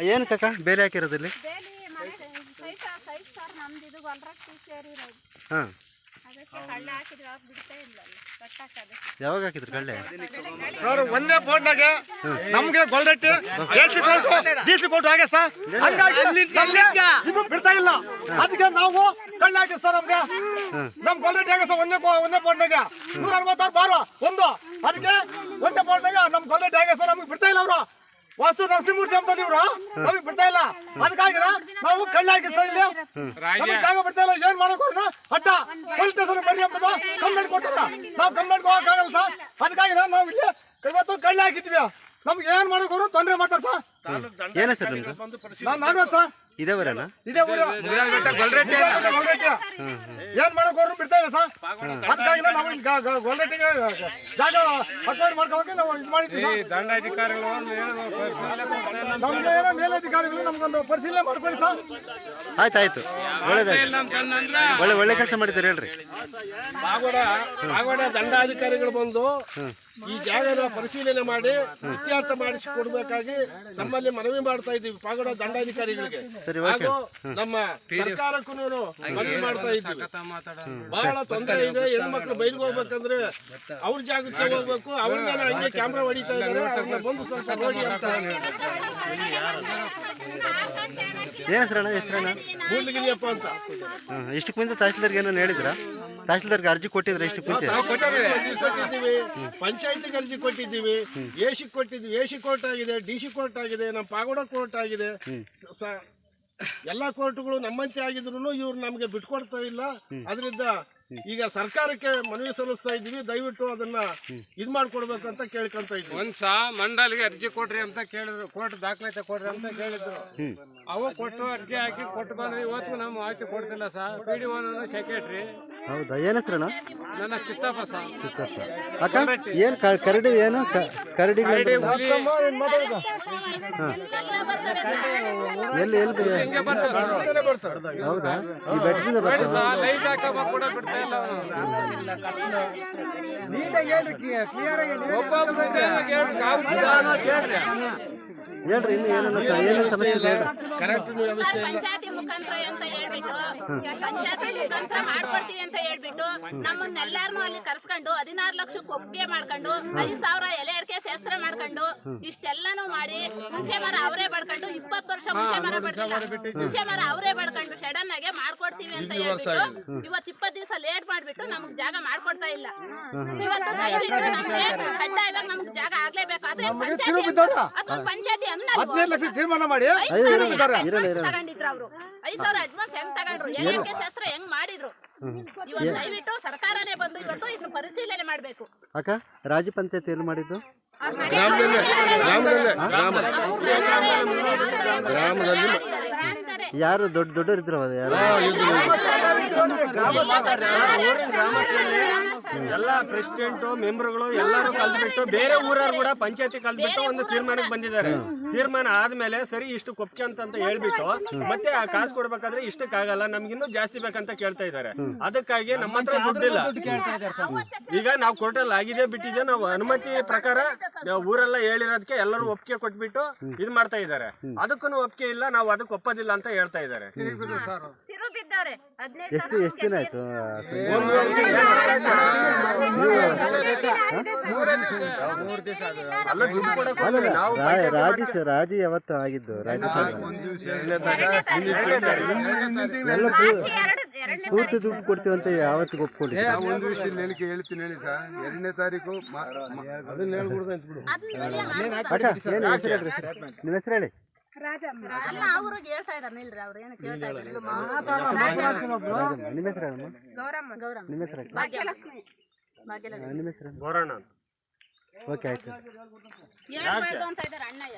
ಏನು ಕಾಕ ಬೇಲಿ ಹಾಕಿರೋದಿಲ್ಲಿ? ಹಾಂ, ಯಾವಾಗ ಹಾಕಿದ್ರು ಕಳ್ಳೆ? ಸರ್ ಒಂದೇ ಬೋರ್ಡ್ನಾಗೆ ನಮ್ಗೆ ಗೊಲ್ರಟ್ಟಿ ಡಿಸಿ ಕೋರ್ಟ್ ಹಾಗೆ ಸರ್, ಇದು ಬಿಡ್ತಾ ಇಲ್ಲ. ಅದಕ್ಕೆ ನಾವು ಕಳ್ಳ ಹಾಕಿ ಸರ್ ನಮ್ಗೆ ನಮ್ ಗೊಲ್ರಟ್ಟಿ ಹಾಗೆ ಸರ್ ಒಂದೇ ಬೋರ್ಡ್ನಾಗೆ 166 ಬಾರ ಒಂದು. ಅದಕ್ಕೆ ಒಂದೇ ಬೋರ್ಡ್ನಾಗೆ ನಮ್ ಗೊಲ್ರಟ್ಟಿ ಹಾಗೆ ಸರ್ ನಮ್ಗೆ ಬಿಡ್ತಾ ಇಲ್ಲ. ಅವರು ವಾಸ್ತು ನರಸಿಂಹಮೂರ್ತಿ ಅಂತ ಇವ್ರು ನಮಗೆ ಬಿಡ್ತಾ ಇಲ್ಲ. ಅದಕ್ಕಾಗಿ ನಾವು ಕಳ್ಳ ಹಾಕಿ ಸರ್ ಇಲ್ಲಿ ನಮಗೆ ಜಾಗ ಬಿಡ್ತಾ ಇಲ್ಲ. ಏನ್ ಮಾಡಕ್ ಅಡ್ಡ ಪೊಲೀಸ್ ಸ್ಟೇಷನ್ ಬರ್ರಿ ಅಂತ ಕಂಪ್ಲೇಂಟ್ ಕೊಡ್ತಾರ. ನಾವು ಕಂಪ್ಲೇಂಟ್ ಹೋಗಕ್ಕಾಗಲ್ಲ ಸರ್. ಅದಕ್ಕಾಗಿ ನಾವು ಇಲ್ಲಿ ಇವತ್ತು ಕಳ್ಳ ಹಾಕಿದ್ವಿ. ನಮ್ಗೆ ಏನ್ ಮಾಡಕ್ ತೊಂದರೆ ಮಾಡ್ತಾರ ಸರ್. ಏನ ಸರ್ ನಿಮ್ದು? ನಾನು ನಾಗರಾಜ್ ಸರ್. ಇದೇ ಊರನ? ಇದೇ ಊರು ಗೊಲ್ರಟ್ಟಿ. ಏನ್ ಮಾಡಕ್ ಬಿಡ್ತಾ ಇಲ್ಲ ಸರ್. ಅದಕ್ಕಾಗಿ ನಾವು ಗೊಲ್ರಟ್ಟಿಗೆ ಜಾಗ ಅಕ್ವೈರ್ ಮಾಡ್ಕೋಬೇಕು ನಾವು ಇದು ಮಾಡಿದ್ವಿ. ದಂಡಾಧಿಕಾರಿಗಳು ನಮ್ಗೆ ಏನೋ ಮೇಲಧಿಕಾರಿಗಳು ನಮ್ಗೊಂದು ಪರಿಶೀಲನೆ ಮಾಡ್ಕೊಳ್ಳಿ ಸರ್. ಆಯ್ತಾಯ್ತು, ಒಳ್ಳೆ ಒಳ್ಳೆ ಕೆಲಸ ಮಾಡಿದ್ದಾರೆ ಹೇಳ್ರಿ. ಪಾಗೋಡ ದಂಡಾಧಿಕಾರಿಗಳು ಬಂದು ಈ ಜಾಗದ ಪರಿಶೀಲನೆ ಮಾಡಿ ಇತ್ಯರ್ಥ ಮಾಡಿಸಿಕೊಡ್ಬೇಕಾಗಿ ನಮ್ಮಲ್ಲಿ ಮನವಿ ಮಾಡ್ತಾ ಇದ್ದೀವಿ ಪಾಗೋಡ ದಂಡಾಧಿಕಾರಿಗಳಿಗೆ. ಹಾಗೂ ನಮ್ಮ ಸರ್ಕಾರಕ್ಕೂ ಮನವಿ ಮಾಡ್ತಾ ಇದ್ದೀವಿ. ಬಹಳ ತೊಂದರೆ ಇದೆ. ಹೆಣ್ಮಕ್ಳು ಬೈಲ್ಗೆ ಹೋಗ್ಬೇಕಂದ್ರೆ ಅವ್ರ ಜಾಗಕ್ಕೆ ಹೋಗ್ಬೇಕು. ಅವ್ರನ್ನ ಹಂಗೆ ಕ್ಯಾಮ್ರಾ ಹೊಡಿತಾ ಇದ್ದಾರೆ. ಅವ್ರನ್ನ ಬಂದು ಸ್ವಲ್ಪ ನೋಡಿ ಅಂತ. ಹೆಸರಣ್ಣ ಮೂಲಿಗಿರಿಯಪ್ಪ ಅಂತ. ಇಷ್ಟಕ್ಕೆ ಮುಂಚೆ ತಹಶೀಲ್ದಾರ್ಗೆ ಏನೋ ಹೇಳಿದ್ರಾ? ತಹಶೀಲ್ದಾರ್ಗೆ ಅರ್ಜಿ ಕೊಟ್ಟಿದ್ರೆ ಇಷ್ಟಕ್ಕೆ ಮುಂಚೆ? ಅರ್ಜಿ ಕೊಟ್ಟಿದ್ದೀವಿ, ಪಂಚಾಯತಿಗೆ ಅರ್ಜಿ ಕೊಟ್ಟಿದ್ದೀವಿ, ಎಸಿ ಕೊಟ್ಟಿದ್ದೀವಿ. ಎಸಿ ಕೋರ್ಟ್ ಆಗಿದೆ, ಡಿಸಿ ಕೋರ್ಟ್ ಆಗಿದೆ, ನಮ್ಮ ಪಾಗೋಡ ಕೋರ್ಟ್ ಆಗಿದೆ. ಎಲ್ಲ ಕೋರ್ಟ್ಗಳು ನಮ್ಮಂತೆ ಆಗಿದ್ರು ಇವ್ರು ನಮ್ಗೆ ಬಿಟ್ಕೊಡ್ತಾ ಇಲ್ಲ. ಅದರಿಂದ ಈಗ ಸರ್ಕಾರಕ್ಕೆ ಮನವಿ ಸಲ್ಲಿಸ್ತಾ ಇದ್ದೀವಿ. ದಯವಿಟ್ಟು ಅದನ್ನ ಇದ್ ಮಾಡ್ಕೊಡ್ಬೇಕಂತ ಕೇಳ್ಕೊಂತ ಇದ್ವಿ. ಒಂದ್ಸ ಮಂಡಲ್ಗೆ ಅರ್ಜಿ ಕೊಡ್ರಿ ಅಂತ ಕೇಳಿದ್ರು. ಕೋರ್ಟ್ ದಾಖಲಾತಿ ಕೊಡ್ರಿ ಅಂತ ಕೇಳಿದ್ರು. ಅವು ಕೊಟ್ಟು ಅರ್ಜಿ ಹಾಕಿ ಕೊಟ್ಟು ಬಂದ್ರೆ ಇವತ್ತು ನಮ್ಮ ಮಾಹಿತಿ ಕೊಡ್ತಿಲ್ಲ ಸರ್. PDO secretary. ಹೌದಾ? ಏನ್ ಹೆಸರಣ್ಣ? ನನ್ನ ಚಿತ್ತಪ್ಪ ಸರ್. ಅಕ್ಕ ಏನ್ ಕರಡಿ? ಏನು ಕರಡಿ? ಎಲ್ಲಿ ಹೌದಾ? ಈ ಬೆಟ್ಟದಿಂದ ಲೈಟ್ ಹಾಕಬೇಕು ಕೂಡ ಬಿಡ್ತಾ ಇಲ್ಲ. ಹೇಳ್ರಿ, ಇನ್ನು ಏನೇನು ಸಮಸ್ಯೆ ಇದೆ? ಪಂಚಾಯತಿ ಮುಖಾಂತರ ಅಂತ ಹೇಳ್ಬಿಟ್ಟು ಪಂಚಾಯತಿ ಮುಖಾಂತರ ಮಾಡ್ಕೊಡ್ತೀವಿ ಅಂತ ಹೇಳ್ಬಿಟ್ಟು ನಮ್ಮನ್ನೆಲ್ಲಾರನು ಅಲ್ಲಿ ಕರ್ಸ್ಕೊಂಡು 16 ಲಕ್ಷಕ್ಕೆ ಒಪ್ಪಿಗೆ ಮಾಡ್ಕೊಂಡು 5,000 ಎಲೆ ಅಡಿಕೆ ಶಾಸ್ತ್ರ ಮಾಡ್ಕೊಂಡು ಇಷ್ಟೆಲ್ಲಾನು ಮಾಡಿ ಮುಂಚೆ ಮರ ಅವರೇ ಬಡ್ಕೊಂಡು 20 ವರ್ಷ ಮುಂಚೆ ಮರ ಬಡ್ತಿಲ್ಲ. ಮುಂಚೆ ಮರ ಅವರೇ ಬಡ್ಕೊಂಡು ಸಡನ್ ಆಗಿ ಮಾಡ್ಕೊಡ್ತೀವಿ ಅಂತ ಹೇಳ್ಬಿಟ್ಟು ಇವತ್ತು 20 ದಿವಸ ಲೇಟ್ ಮಾಡ್ಬಿಟ್ಟು ನಮ್ಗೆ ಜಾಗ ಮಾಡ್ಕೊಡ್ತಾ ಇಲ್ಲ. ಇವತ್ತು ನಮ್ಗೆ ಕಡ್ಡಾಯವಾಗಿ ನಮ್ಗೆ ಜಾಗ ಆಗ್ಲೇಬೇಕು. ಅದೇ ಪಂಚಾಯತಿ 15 ಲಕ್ಷ ತೀರ್ಮಾನ ಮಾಡಿ ತಗೊಂಡಿದ್ರು. ಅವರು 5,000 ಅಡ್ವಾನ್ಸ್ ಹೆಂಗ್ ತಗೊಂಡ್ರು? ಎಲೆಕೆ ಶಾಸ್ತ್ರ ಹೆಂಗ್ ಮಾಡಿದ್ರು? ಇವತ್ತು ದಯವಿಟ್ಟು ಸರ್ಕಾರನೇ ಬಂದು ಇವತ್ತು ಇದನ್ನ ಪರಿಶೀಲನೆ ಮಾಡ್ಬೇಕು. ಅಕ್ಕ ರಾಜ್ಯ ಪಂಚಾಯತ್ ಎಲ್ಲಿ ಮಾಡಿದ್ದು? ಯಾರು ದೊಡ್ಡವರಿದ್ರು? ಎಲ್ಲ ಪ್ರೆಸಿಡೆಂಟ್ ಮೆಂಬರ್ಗಳು ಎಲ್ಲರೂ ಕಲ್ತ್ಬಿಟ್ಟು ಬೇರೆ ಊರವ್ರು ಕೂಡ ಪಂಚಾಯತಿ ಕಲ್ತ್ಬಿಟ್ಟು ಒಂದು ತೀರ್ಮಾನಕ್ಕೆ ಬಂದಿದ್ದಾರೆ. ತೀರ್ಮಾನ ಆದ್ಮೇಲೆ ಸರಿ ಇಷ್ಟು ಕೊಪ್ಕೆ ಅಂತ ಹೇಳ್ಬಿಟ್ಟು ಮತ್ತೆ ಆ ಕಾಸು ಕೊಡ್ಬೇಕಾದ್ರೆ ಇಷ್ಟಕ್ಕಾಗಲ್ಲ, ನಮ್ಗಿನ್ನೂ ಜಾಸ್ತಿ ಬೇಕಂತ ಕೇಳ್ತಾ ಇದ್ದಾರೆ. ಅದಕ್ಕಾಗಿ ನಮ್ಮ ಹತ್ರ ದುಡ್ಡಿಲ್ಲ. ಈಗ ನಾವು ಕೋರ್ಟಲ್ಲಿ ಆಗಿದೆ ಬಿಟ್ಟಿದೆ. ನಾವು ಅನುಮತಿ ಪ್ರಕಾರ ಊರೆಲ್ಲ ಹೇಳಿರೋದಕ್ಕೆ ಎಲ್ಲರೂ ಒಪ್ಪಿಗೆ ಕೊಟ್ಬಿಟ್ಟು ಇದು ಮಾಡ್ತಾ ಇದ್ದಾರೆ. ಅದಕ್ಕೂ ಒಪ್ಪಿಗೆ ಇಲ್ಲ, ನಾವು ಅದಕ್ಕೆ ಒಪ್ಪೋದಿಲ್ಲ ಅಂತ ಹೇಳ್ತಾ ಇದ್ದಾರೆ. ಎಷ್ಟು ದಿನ ಆಯ್ತು? ರಾಜಿ ಯಾವತ್ತು ಆಗಿದ್ದು? ಪೂರ್ತಿ ದುಡ್ಡು ಕೊಡ್ತೀವಿ ಅಂತ ಯಾವತ್ತಿಗೆ ಒಪ್ಕೊಂಡಿದ್ದೀವಿ? ಒಂದು ವಿಷಯ ಹೇಳ್ತೀನಿ ಹೇಳಿ ಸರ್. 2ನೇ ತಾರೀಕು ಅದನ್ನ ಹೇಳ್ಬಿಡ್ದು ಅಂತ್ಬಿಡು. ನಿಮ್ಮ ಹೆಸರು ಹೇಳಿ. ಅಲ್ಲ ಅವ್ರಿಗೆ ಹೇಳ್ತಾ ಇದ್ದಾರೆ ನಿಲ್ರಿ. ಅವ್ರು ಏನು ಕೇಳ್ತಾ ಇದ್ದಾರೆ? ನಿಮ್ಮ ಹೆಸರು ಹೇಳಮ್ಮ. ಗೌರಮ್ಮ. ನಿಮ್ಮ ಹೆಸರು? ಭಾಗ್ಯಲಕ್ಷ್ಮಿ. ನಿಮ್ಮ ಹೆಸರು? ಬೋರಣ್ಣ. ಓಕೆ, ಆಯ್ತು. ಹೇಳ್ಬಾರ್ದು ಅಂತ ಇದ್ದಾರೆ ಅಣ್ಣಯ್ಯ.